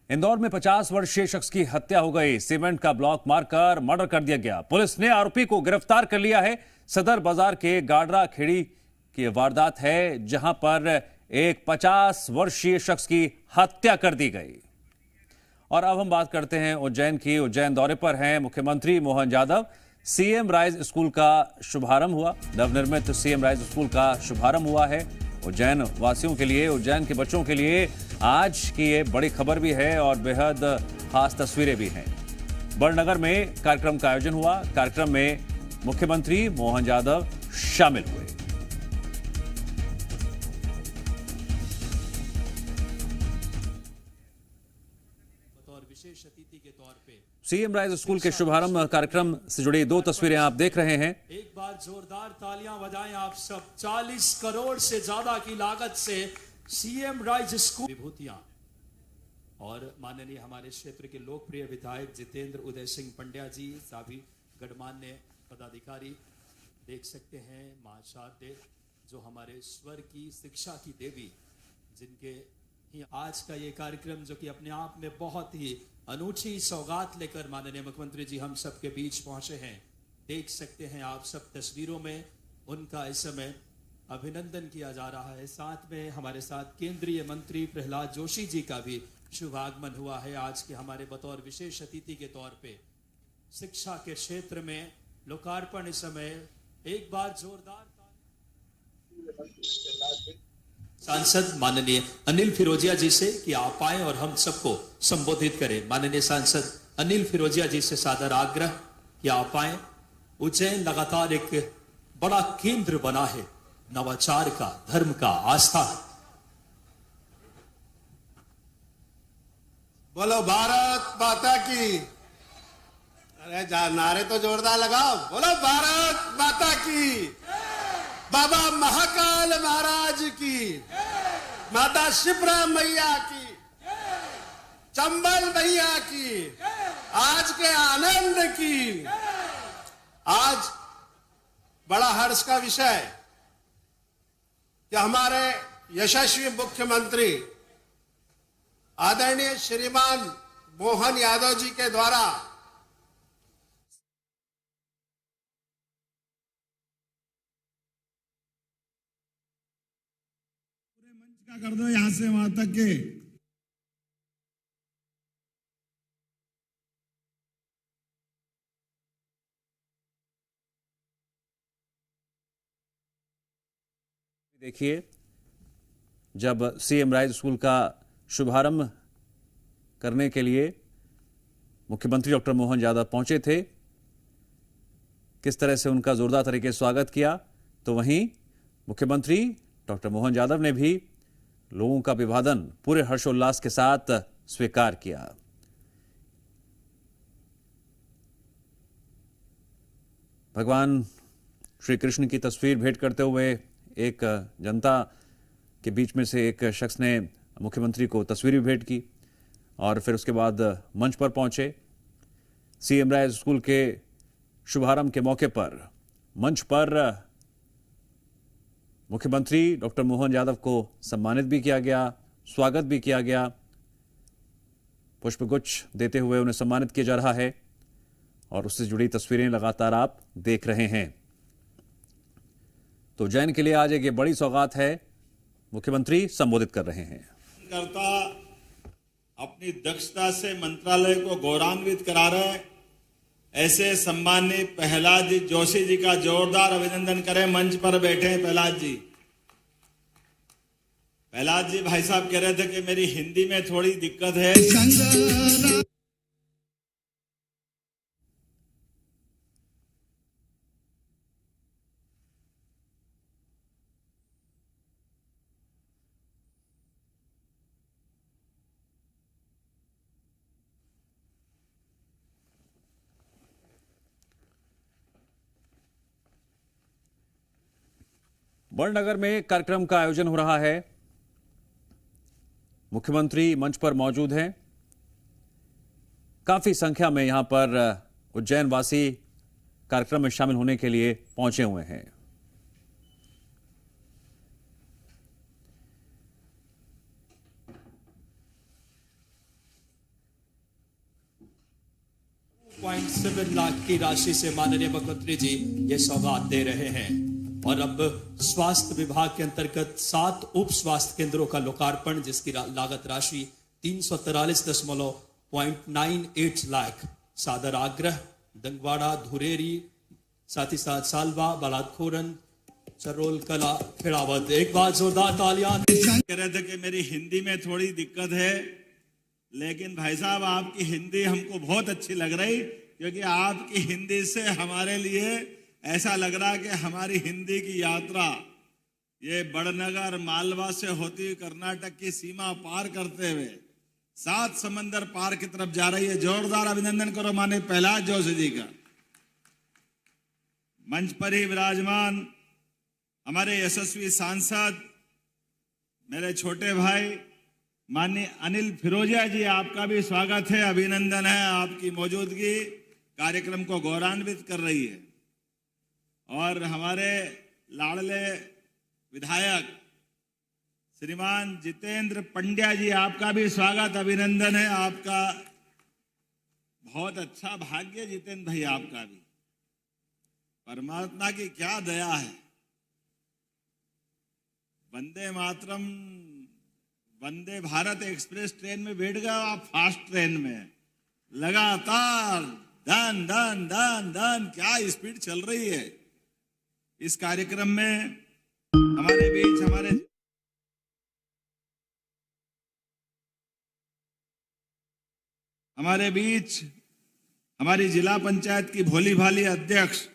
इंदौर में 50 वर्षीय शख्स की हत्या हो गई। सीमेंट का ब्लॉक मारकर मर्डर कर दिया गया। पुलिस ने आरोपी को गिरफ्तार कर लिया है। सदर बाजार के गाडरा खेड़ी की वारदात है, जहां पर एक 50 वर्षीय शख्स की हत्या कर दी गई। और अब हम बात करते हैं उज्जैन की। उज्जैन दौरे पर हैं मुख्यमंत्री Mohan Yadav. CM rise school का शुभारंभ हुआ। नवनिर्मित सीएम राइज स्कूल का शुभारंभ हुआ है। उज्जैन वासियों के लिए, उज्जैन के बच्चों के लिए आज की ये बड़ी खबर भी है और बेहद खास तस्वीरें भी हैं। बड़नगर में कार्यक्रम का आयोजन हुआ। कार्यक्रम में मुख्यमंत्री मोहन यादव शामिल हुए। विशेष अतिथि के तौर पे सीएम राइज स्कूल के शुभारंभ कार्यक्रम से जुड़ी दो तस्वीरें आप देख रहे हैं। एक बार जोरदार तालियां बजाएं आप सब। 40 करोड़ से ज्यादा की लागत से सीएम राइज स्कूल विभूतियां और माननीय हमारे क्षेत्र के लोकप्रिय विधायक जितेंद्र उदय सिंह पंड्या जी, सभी गणमान्य पदाधिकारी देख सकते हैं। मां शारदे जो हमारे स्वर की शिक्षा की देवी, जिनके आज का ये कार्यक्रम जो कि अपने आप में बहुत ही अनूठी सौगात लेकर माननीय मुख्यमंत्री जी हम सब के बीच पहुंचे हैं। देख सकते हैं आप सब तस्वीरों में उनका इस समय अभिनंदन किया जा रहा है। साथ में हमारे साथ केंद्रीय मंत्री प्रहलाद जोशी जी का भी शुभागमन हुआ है आज के हमारे बतौर विशेष अतिथि के तौर पे। शिक्षा के क्षेत्र में लोकार्पण इस समय एक बार जोरदार सांसद माननीय अनिल फिरोजिया जी से कि आप आए और हम सबको संबोधित करें। माननीय सांसद अनिल फिरोजिया जी से सादर आग्रह कि आप आए। उज्जैन लगातार एक बड़ा केंद्र बना है नवाचार का, धर्म का, आस्था। बोलो भारत माता की। अरे नारे तो जोरदार लगाओ। बोलो भारत माता की। बाबा महाकाल महाराज की, माता शिप्रा मैया की, चंबल मैया की, आज के आनंद की। आज बड़ा हर्ष का विषय कि हमारे यशस्वी मुख्यमंत्री आदरणीय श्रीमान मोहन यादव जी के द्वारा क्या कर दो यहां से वहां तक के। देखिए, जब सीएम राइज स्कूल का शुभारंभ करने के लिए मुख्यमंत्री डॉक्टर मोहन यादव पहुंचे थे, किस तरह से उनका जोरदार तरीके से स्वागत किया, तो वहीं मुख्यमंत्री डॉक्टर मोहन यादव ने भी लोगों का अभिवादन पूरे हर्षोल्लास के साथ स्वीकार किया। भगवान श्री कृष्ण की तस्वीर भेंट करते हुए एक जनता के बीच में से एक शख्स ने मुख्यमंत्री को तस्वीर भी भेंट की और फिर उसके बाद मंच पर पहुंचे। सीएम राइज स्कूल के शुभारंभ के मौके पर मंच पर मुख्यमंत्री डॉक्टर मोहन यादव को सम्मानित भी किया गया, स्वागत भी किया गया। पुष्पगुच्छ देते हुए उन्हें सम्मानित किया जा रहा है और उससे जुड़ी तस्वीरें लगातार आप देख रहे हैं। तो उज्जैन के लिए आज एक ये बड़ी सौगात है। मुख्यमंत्री संबोधित कर रहे हैं। करता अपनी दक्षता से मंत्रालय को गौरवान्वित करा रहे हैं। ऐसे सम्मानित प्रहलाद जोशी जी का जोरदार अभिनंदन करें। मंच पर बैठे हैं प्रहलाद जी। प्रहलाद जी भाई साहब कह रहे थे कि मेरी हिंदी में थोड़ी दिक्कत है। बड़नगर में कार्यक्रम का आयोजन हो रहा है। मुख्यमंत्री मंच पर मौजूद हैं। काफी संख्या में यहां पर उज्जैन वासी कार्यक्रम में शामिल होने के लिए पहुंचे हुए हैं। 0.7 लाख की राशि से माननीय मुख्यमंत्री जी ये सौगात दे रहे हैं। और अब स्वास्थ्य विभाग के अंतर्गत 7 उप स्वास्थ्य केंद्रों का लोकार्पण, जिसकी लागत राशि 343.98 लाख। सादर आग्रह दंगवाड़ा, धुरेरी, साथ ही साथ सालवा, बलादखोरन, चरोल कला, खेड़ावत। एक बार जोरदार तालियां। कह रहे थे कि मेरी हिंदी में थोड़ी दिक्कत है, लेकिन भाई साहब आपकी हिंदी हमको बहुत अच्छी लग रही, क्योंकि आपकी हिंदी से हमारे लिए ऐसा लग रहा कि हमारी हिंदी की यात्रा ये बड़नगर मालवा से होती हुई कर्नाटक की सीमा पार करते हुए 7 समंदर पार की तरफ जा रही है। जोरदार अभिनंदन करो माननीय प्रहलाद जोशी जी का। मंच पर ही विराजमान हमारे यशस्वी सांसद मेरे छोटे भाई माननीय अनिल फिरोजिया जी, आपका भी स्वागत है, अभिनंदन है। आपकी मौजूदगी कार्यक्रम को गौरवान्वित कर रही है। और हमारे लाडले विधायक श्रीमान जितेंद्र पंड्या जी, आपका भी स्वागत, अभिनंदन है। आपका बहुत अच्छा भाग्य जितेंद्र भाई, आपका भी। परमात्मा की क्या दया है। वंदे मातरम, वंदे भारत एक्सप्रेस ट्रेन में बैठ गए आप, फास्ट ट्रेन में लगातार धन धन धन धन, क्या स्पीड चल रही है। इस कार्यक्रम में हमारे बीच हमारी जिला पंचायत की भोली भाली अध्यक्ष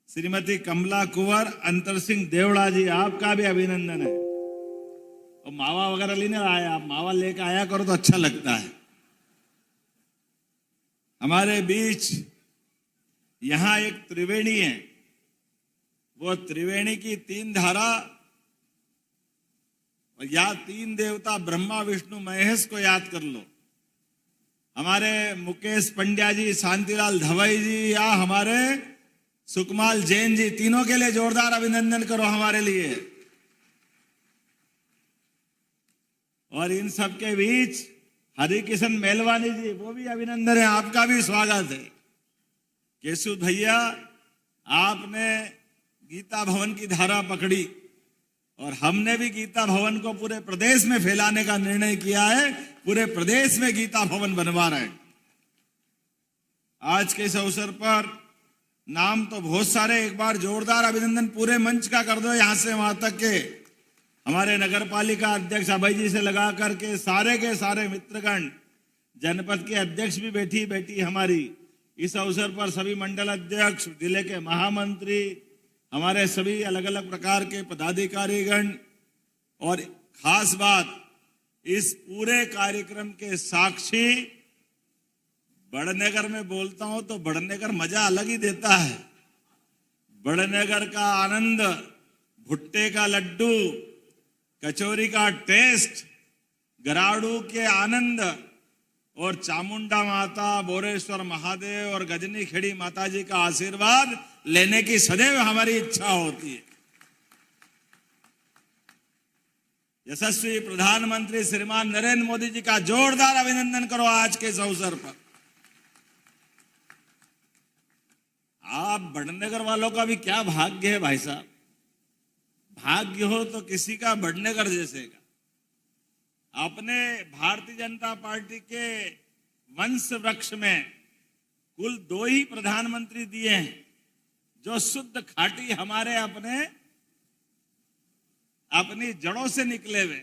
श्रीमती कमला कुंवर अंतर सिंह देवड़ा जी, आपका भी अभिनंदन है। और मावा वगैरह लेने आया, आप मावा लेकर आया करो तो अच्छा लगता है। हमारे बीच यहां एक त्रिवेणी है, वो त्रिवेणी की 3 धारा और या 3 देवता ब्रह्मा विष्णु महेश को याद कर लो। हमारे मुकेश पंड्या जी, शांतिलाल धवई जी, या हमारे सुकमाल जैन जी, तीनों के लिए जोरदार अभिनंदन करो हमारे लिए। और इन सब के बीच हरिकिशन मेलवानी जी, वो भी अभिनंदन है, आपका भी स्वागत है। केशु भैया, आपने गीता भवन की धारा पकड़ी और हमने भी गीता भवन को पूरे प्रदेश में फैलाने का निर्णय किया है। पूरे प्रदेश में गीता भवन बनवा रहे हैं। आज के इस अवसर पर नाम तो बहुत सारे, एक बार जोरदार अभिनंदन पूरे मंच का कर दो, यहां से वहां तक के हमारे नगर पालिका अध्यक्ष अभय जी से लगा करके सारे के सारे मित्रगण, जनपद के अध्यक्ष भी बैठी हमारी इस अवसर पर, सभी मंडल अध्यक्ष, जिले के महामंत्री, हमारे सभी अलग अलग प्रकार के पदाधिकारीगण। और खास बात, इस पूरे कार्यक्रम के साक्षी, बड़नगर में बोलता हूं तो बड़नगर मजा अलग ही देता है। बड़नगर का आनंद, भुट्टे का लड्डू, कचौरी का टेस्ट, गराड़ू के आनंद और चामुंडा माता, बोरेश्वर महादेव और गजनी खेड़ी माता जी का आशीर्वाद लेने की सदैव हमारी इच्छा होती है। यशस्वी प्रधानमंत्री श्रीमान नरेंद्र मोदी जी का जोरदार अभिनंदन करो आज के इस अवसर पर। आप बड़नगर वालों का भी क्या भाग्य है भाई साहब। भाग्य हो तो किसी का बड़नगर जैसे का। अपने भारतीय जनता पार्टी के वंश वृक्ष में कुल 2 ही प्रधानमंत्री दिए हैं जो शुद्ध खाटी हमारे अपनी जड़ों से निकले हुए।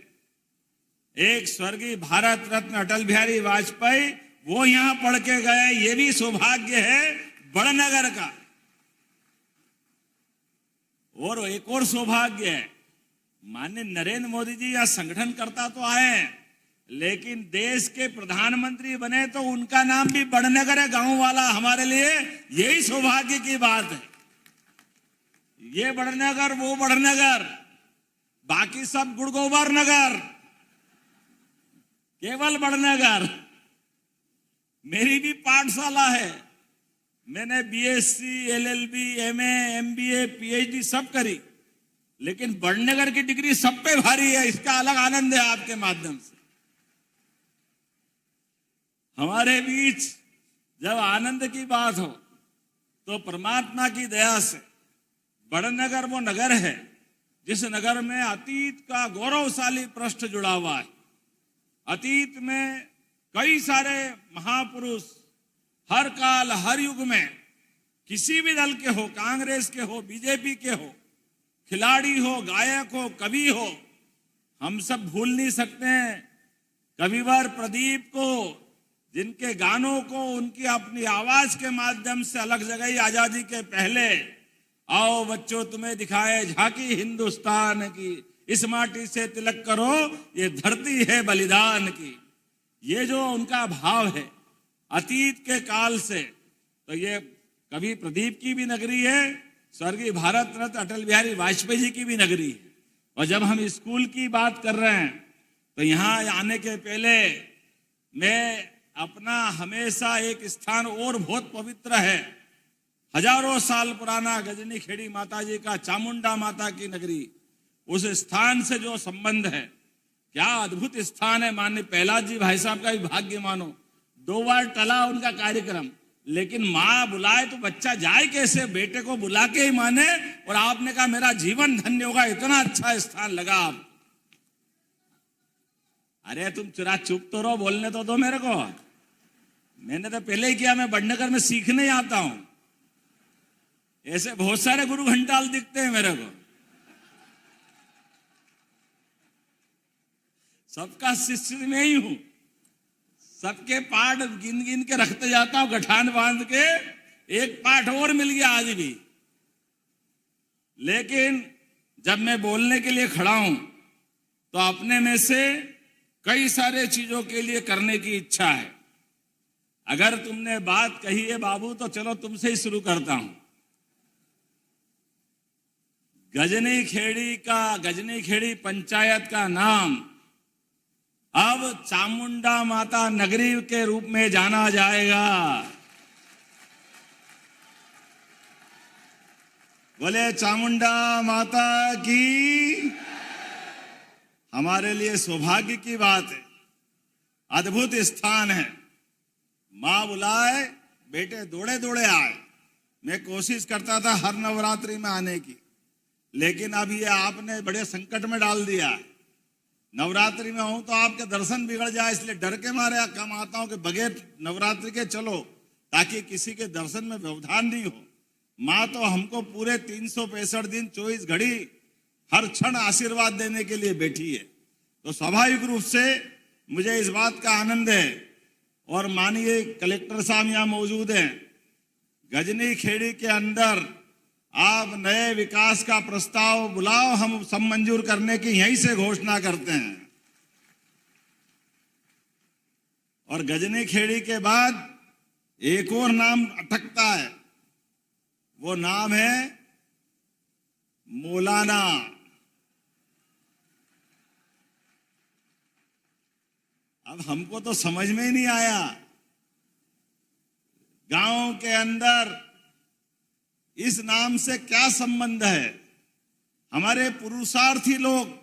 एक स्वर्गीय भारत रत्न अटल बिहारी वाजपेयी, वो यहां पढ़ के गए, ये भी सौभाग्य है बड़नगर का। और एक और सौभाग्य है, माननीय नरेंद्र मोदी जी यहां संगठन करता तो आए, लेकिन देश के प्रधानमंत्री बने तो उनका नाम भी बड़नगर है, गांव वाला। हमारे लिए यही सौभाग्य की बात है। ये बड़नगर, वो बड़नगर, बाकी सब गुड़गोबर नगर, केवल बड़नगर। मेरी भी पाठशाला है, मैंने BSc, LLB, MA, MBA, PhD सब करी, लेकिन बड़नगर की डिग्री सब पे भारी है। इसका अलग आनंद है आपके माध्यम से। हमारे बीच जब आनंद की बात हो तो परमात्मा की दया से बड़नगर वो नगर है जिस नगर में अतीत का गौरवशाली पृष्ठ जुड़ा हुआ है। अतीत में कई सारे महापुरुष हर काल हर युग में किसी भी दल के हो, कांग्रेस के हो, बीजेपी के हो, खिलाड़ी हो, गायक हो, कवि हो, हम सब भूल नहीं सकते हैं कविवर प्रदीप को, जिनके गानों को उनकी अपनी आवाज के माध्यम से अलग जगह आजादी के पहले, आओ बच्चों तुम्हें दिखाए झांकी हिंदुस्तान की, इस माटी से तिलक करो ये धरती है बलिदान की। ये जो उनका भाव है अतीत के काल से, तो ये कवि प्रदीप की भी नगरी है, स्वर्गीय भारत रत्न अटल बिहारी वाजपेयी जी की भी नगरी है। और जब हम स्कूल की बात कर रहे हैं तो यहाँ आने के पहले मैं अपना हमेशा एक स्थान और बहुत पवित्र है, हजारों साल पुराना गजनी खेड़ी माता जी का चामुंडा माता की नगरी, उस स्थान से जो संबंध है क्या अद्भुत स्थान है। माननीय प्रहलाद जी भाई साहब का भी भाग्य मानो, 2 बार टला उनका कार्यक्रम, लेकिन माँ बुलाए तो बच्चा जाए कैसे, बेटे को बुला के ही माने। और आपने कहा मेरा जीवन धन्य होगा, इतना अच्छा स्थान लगा आप। अरे तुम चुरा चुप तो रहो, बोलने तो दो मेरे को। मैंने तो पहले ही किया, मैं बड़नगर में सीखने आता हूं। ऐसे बहुत सारे गुरु घंटाल दिखते हैं मेरे को, सबका शिष्य में ही हूं, सबके पाठ गिन गिन के रखते जाता हूं, गठान बांध के। एक पाठ और मिल गया आज भी। लेकिन जब मैं बोलने के लिए खड़ा हूं तो अपने में से कई सारे चीजों के लिए करने की इच्छा है। अगर तुमने बात कही है बाबू तो चलो तुमसे ही शुरू करता हूं। गजनी खेड़ी पंचायत का नाम अब चामुंडा माता नगरी के रूप में जाना जाएगा। बोले चामुंडा माता की। हमारे लिए सौभाग्य की बात है, अद्भुत स्थान है। मां बुलाए बेटे दौड़े दौड़े आए। मैं कोशिश करता था हर नवरात्रि में आने की, लेकिन अब ये आपने बड़े संकट में डाल दिया है। नवरात्रि में हूं तो आपके दर्शन बिगड़ जाए, इसलिए डर के मारे कम आता हूं कि बगैर नवरात्रि के चलो, ताकि किसी के दर्शन में व्यवधान नहीं हो। माँ तो हमको पूरे 365 दिन 24 घड़ी हर क्षण आशीर्वाद देने के लिए बैठी है। तो स्वाभाविक रूप से मुझे इस बात का आनंद है। और माननीय कलेक्टर साहब यहाँ मौजूद हैं। गजनी खेड़ी के अंदर आप नए विकास का प्रस्ताव बुलाओ, हम सब मंजूर करने की यहीं से घोषणा करते हैं। और गजनी खेड़ी के बाद एक और नाम अटकता है, वो नाम है मौलाना। अब हमको तो समझ में ही नहीं आया, गांव के अंदर इस नाम से क्या संबंध है। हमारे पुरुषार्थी लोग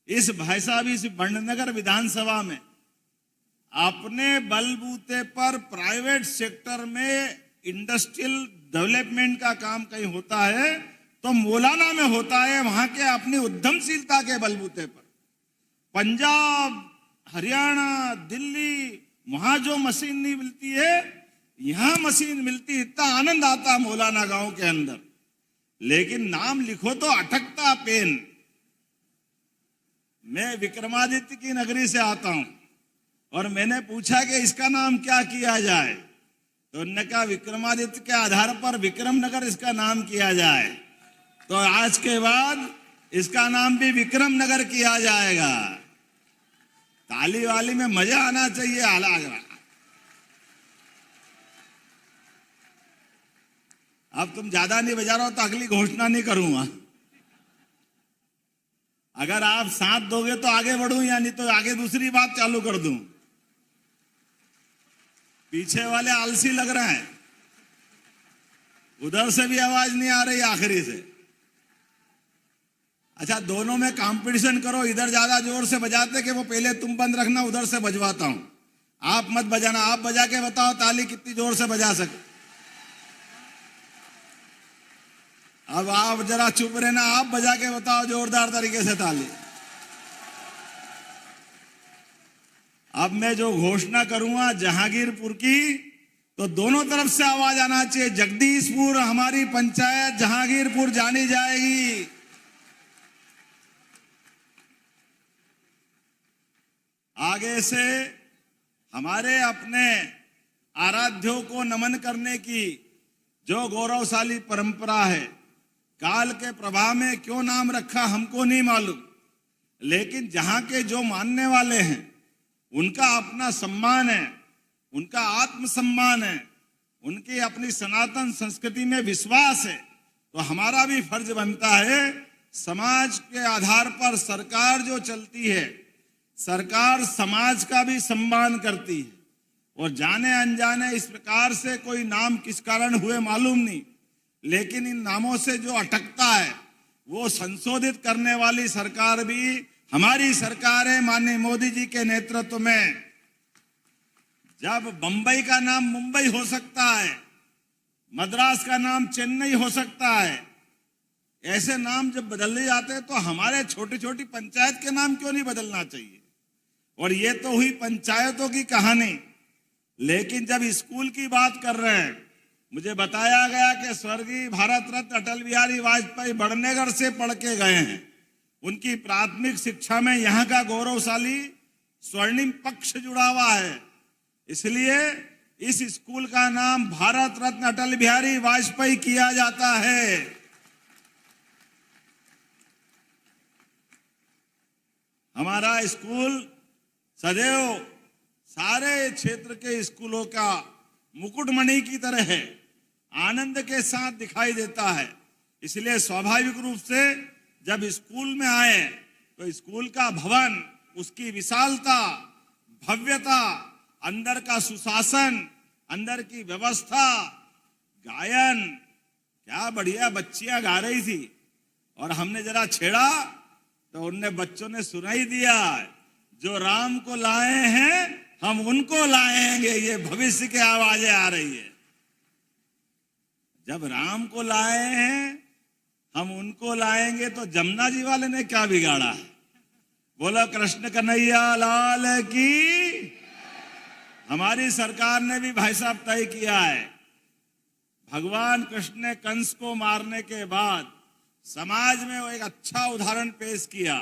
इस भाई साहब इस बड़नगर विधानसभा में अपने बलबूते पर प्राइवेट सेक्टर में इंडस्ट्रियल डेवलपमेंट का काम कहीं होता है तो मौलाना में होता है, वहां के अपनी उद्यमशीलता के बलबूते पर। पंजाब, हरियाणा, दिल्ली, वहां जो मशीन नहीं मिलती है यहां मशीन मिलती। इतना आनंद आता मौलाना गांव के अंदर। लेकिन नाम लिखो तो अटकता पेन। मैं विक्रमादित्य की नगरी से आता हूं और मैंने पूछा कि इसका नाम क्या किया जाए, तो उन्होंने कहा विक्रमादित्य के आधार पर विक्रमनगर इसका नाम किया जाए। तो आज के बाद इसका नाम भी विक्रमनगर किया जाएगा। ताली वाली में मजा आना चाहिए। अलग अब तुम ज्यादा नहीं बजा रहे हो तो अगली घोषणा नहीं करूंगा। अगर आप साथ दोगे तो आगे बढ़ूं, या नहीं तो आगे दूसरी बात चालू कर दूं। पीछे वाले आलसी लग रहे हैं, उधर से भी आवाज नहीं आ रही आखिरी से। अच्छा, दोनों में कंपटीशन करो, इधर ज्यादा जोर से बजाते कि वो पहले तुम बंद रखना, उधर से बजवाता हूं। आप मत बजाना, आप बजा के बताओ ताली कितनी जोर से बजा सके। अब आप जरा चुप रहना, आप बजा के बताओ जोरदार तरीके से ताली। अब मैं जो घोषणा करूंगा जहांगीरपुर की, तो दोनों तरफ से आवाज आना चाहिए। जगदीशपुर हमारी पंचायत जहांगीरपुर जानी जाएगी। आगे से हमारे अपने आराध्यों को नमन करने की जो गौरवशाली परंपरा है, काल के प्रभाव में क्यों नाम रखा हमको नहीं मालूम, लेकिन जहां के जो मानने वाले हैं उनका अपना सम्मान है, उनका आत्मसम्मान है, उनकी अपनी सनातन संस्कृति में विश्वास है। तो हमारा भी फर्ज बनता है, समाज के आधार पर सरकार जो चलती है, सरकार समाज का भी सम्मान करती है। और जाने अनजाने इस प्रकार से कोई नाम किस कारण हुए मालूम नहीं, लेकिन इन नामों से जो अटकता है वो संशोधित करने वाली सरकार भी हमारी सरकार है, माननीय मोदी जी के नेतृत्व में। जब बंबई का नाम मुंबई हो सकता है, मद्रास का नाम चेन्नई हो सकता है, ऐसे नाम जब बदले जाते हैं तो हमारे छोटी छोटी पंचायत के नाम क्यों नहीं बदलना चाहिए। और ये तो हुई पंचायतों की कहानी, लेकिन जब स्कूल की बात कर रहे हैं, मुझे बताया गया कि स्वर्गीय भारत रत्न अटल बिहारी वाजपेयी बड़नेगर से पढ़ के गए हैं। उनकी प्राथमिक शिक्षा में यहाँ का गौरवशाली स्वर्णिम पक्ष जुड़ा हुआ है, इसलिए इस स्कूल का नाम भारत रत्न अटल बिहारी वाजपेयी किया जाता है। हमारा स्कूल सदैव सारे क्षेत्र के स्कूलों का मुकुटमणि की तरह है, आनंद के साथ दिखाई देता है। इसलिए स्वाभाविक रूप से जब स्कूल में आए तो स्कूल का भवन, उसकी विशालता, भव्यता, अंदर का सुशासन, अंदर की व्यवस्था, गायन, क्या बढ़िया बच्चियां गा रही थी। और हमने जरा छेड़ा तो उनने बच्चों ने सुनाई दिया, जो राम को लाए हैं हम उनको लाएंगे। ये भविष्य की आवाजें आ रही है। जब राम को लाए हैं हम उनको लाएंगे, तो जमुना जी वाले ने क्या बिगाड़ा है। बोलो कृष्ण कन्हैया लाल की। हमारी सरकार ने भी भाई साहब तय किया है, भगवान कृष्ण ने कंस को मारने के बाद समाज में वो एक अच्छा उदाहरण पेश किया।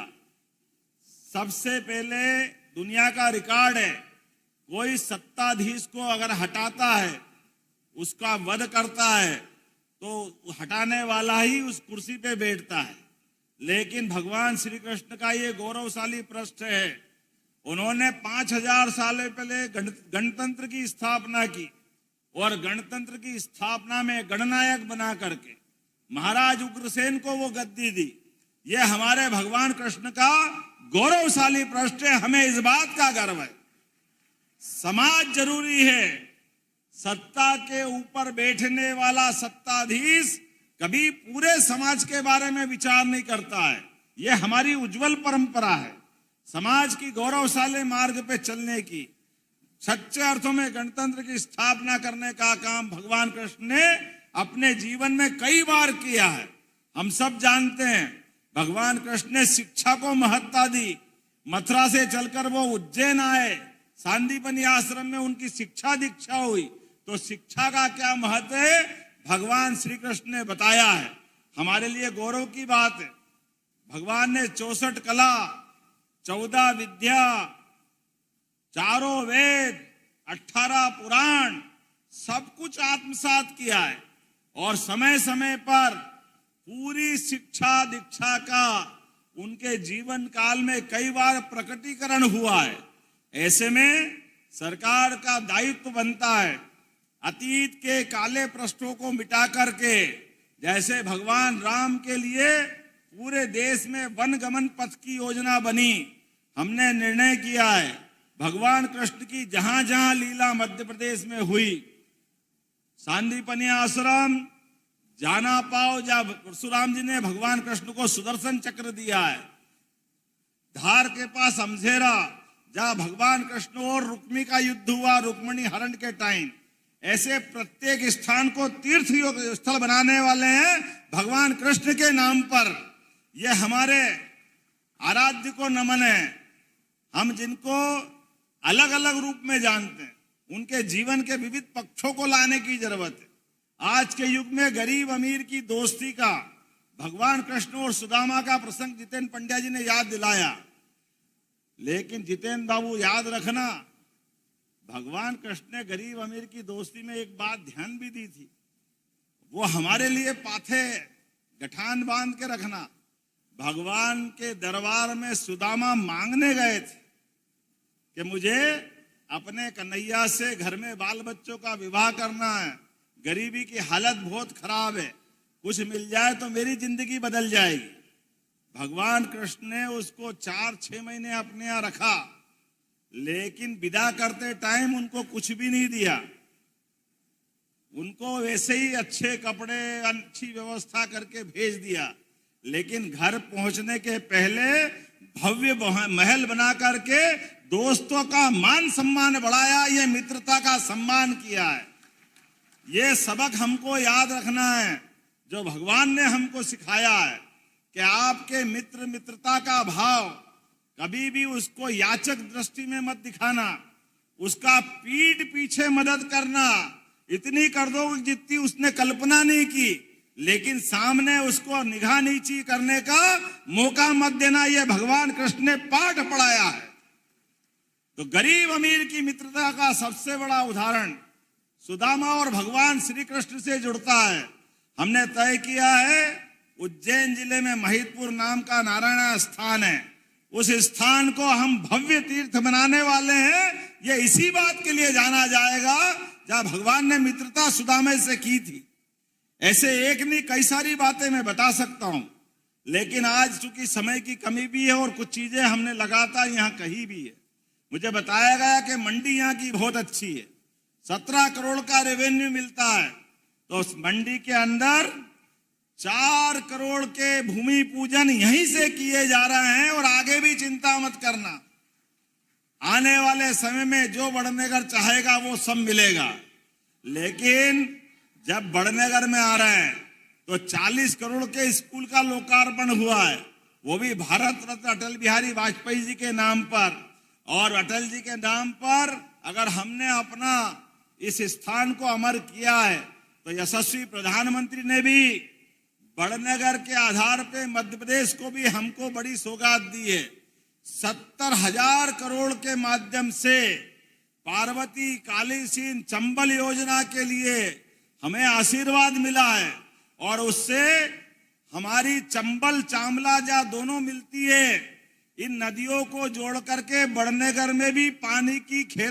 सबसे पहले दुनिया का रिकॉर्ड है, कोई सत्ताधीश को अगर हटाता है, उसका वध करता है, तो हटाने वाला ही उस कुर्सी पे बैठता है। लेकिन भगवान श्री कृष्ण का ये गौरवशाली पृष्ठ है, उन्होंने 5000 साल पहले गणतंत्र की स्थापना की, और गणतंत्र की स्थापना में गणनायक बना करके महाराज उग्रसेन को वो गद्दी दी। ये हमारे भगवान कृष्ण का गौरवशाली पृष्ठ है, हमें इस बात का गर्व है। समाज जरूरी है, सत्ता के ऊपर बैठने वाला सत्ताधीश कभी पूरे समाज के बारे में विचार नहीं करता है। यह हमारी उज्जवल परंपरा है, समाज की गौरवशाली मार्ग पे चलने की, सच्चे अर्थों में गणतंत्र की स्थापना करने का काम भगवान कृष्ण ने अपने जीवन में कई बार किया है। हम सब जानते हैं भगवान कृष्ण ने शिक्षा को महत्ता दी। मथुरा से चलकर वो उज्जैन आए, सांदीपनि आश्रम में उनकी शिक्षा दीक्षा हुई। तो शिक्षा का क्या महत्व है भगवान श्री कृष्ण ने बताया है। हमारे लिए गौरव की बात है, भगवान ने 64 कला, 14 विद्या, 4 वेद, 18 पुराण, सब कुछ आत्मसात किया है। और समय समय पर पूरी शिक्षा दीक्षा का उनके जीवन काल में कई बार प्रकटीकरण हुआ है। ऐसे में सरकार का दायित्व बनता है अतीत के काले पृष्ठों को मिटा करके, जैसे भगवान राम के लिए पूरे देश में वनगमन पथ की योजना बनी, हमने निर्णय किया है भगवान कृष्ण की जहां जहां लीला मध्य प्रदेश में हुई, सांदीपनि आश्रम, जाना पाओ, जब परशुराम जी ने भगवान कृष्ण को सुदर्शन चक्र दिया है, धार के पास अमझेरा, जहां भगवान कृष्ण और रुक्मी का युद्ध हुआ रुक्मिणी हरण के टाइम, ऐसे प्रत्येक स्थान को तीर्थ स्थल बनाने वाले हैं भगवान कृष्ण के नाम पर। यह हमारे आराध्य को नमन है। हम जिनको अलग अलग रूप में जानते हैं, उनके जीवन के विविध पक्षों को लाने की जरूरत है। आज के युग में गरीब अमीर की दोस्ती का, भगवान कृष्ण और सुदामा का प्रसंग जितेंद्र पंड्या जी ने याद दिलाया। लेकिन जितेंद्र बाबू याद रखना, भगवान कृष्ण ने गरीब अमीर की दोस्ती में एक बात ध्यान भी दी थी। वो हमारे लिए पाथे गठान बांध के रखना। भगवान के दरबार में सुदामा मांगने गए थे कि मुझे अपने कन्हैया से घर में बाल बच्चों का विवाह करना है, गरीबी की हालत बहुत खराब है, कुछ मिल जाए तो मेरी जिंदगी बदल जाएगी। भगवान कृष्ण ने उसको 4-6 महीने अपने यहाँ रखा, लेकिन विदा करते टाइम उनको कुछ भी नहीं दिया। उनको वैसे ही अच्छे कपड़े, अच्छी व्यवस्था करके भेज दिया। लेकिन घर पहुंचने के पहले भव्य महल बना करके दोस्तों का मान सम्मान बढ़ाया, ये मित्रता का सम्मान किया है। ये सबक हमको याद रखना है, जो भगवान ने हमको सिखाया है कि आपके मित्र मित्रता का भाव कभी भी उसको याचक दृष्टि में मत दिखाना, उसका पीठ पीछे मदद करना, इतनी कर दो जितनी उसने कल्पना नहीं की, लेकिन सामने उसको निगाह नीची करने का मौका मत देना। यह भगवान कृष्ण ने पाठ पढ़ाया है। तो गरीब अमीर की मित्रता का सबसे बड़ा उदाहरण सुदामा और भगवान श्री कृष्ण से जुड़ता है। हमने तय किया है उज्जैन जिले में महिदपुर नाम का नारायण स्थान है, उस स्थान को हम भव्य तीर्थ बनाने वाले हैं। ये इसी बात के लिए जाना जाएगा जहां भगवान ने मित्रता सुदामा से की थी। ऐसे एक नहीं कई सारी बातें मैं बता सकता हूं, लेकिन आज चूंकि समय की कमी भी है और कुछ चीजें हमने लगातार यहाँ कही भी है। मुझे बताया गया कि मंडी यहाँ की बहुत अच्छी है, 17 करोड़ का रेवेन्यू मिलता है। तो उस मंडी के अंदर 4 करोड़ के भूमि पूजन यहीं से किए जा रहे हैं और आगे भी चिंता मत करना, आने वाले समय में जो बड़नगर चाहेगा वो सब मिलेगा। लेकिन जब बड़नगर में आ रहे हैं तो 40 करोड़ के स्कूल का लोकार्पण हुआ है, वो भी भारत रत्न अटल बिहारी वाजपेयी जी के नाम पर। और अटल जी के नाम पर अगर हमने अपना इस स्थान को अमर किया है, तो यशस्वी प्रधानमंत्री ने भी बड़नगर के आधार पे मध्य प्रदेश को भी हमको बड़ी सौगात दी है। 70,000 करोड़ के माध्यम से पार्वती काली सीन चंबल योजना के लिए हमें आशीर्वाद मिला है, और उससे हमारी चंबल चामला जहाँ दोनों मिलती है, इन नदियों को जोड़ करके बड़नगर में भी पानी की खेत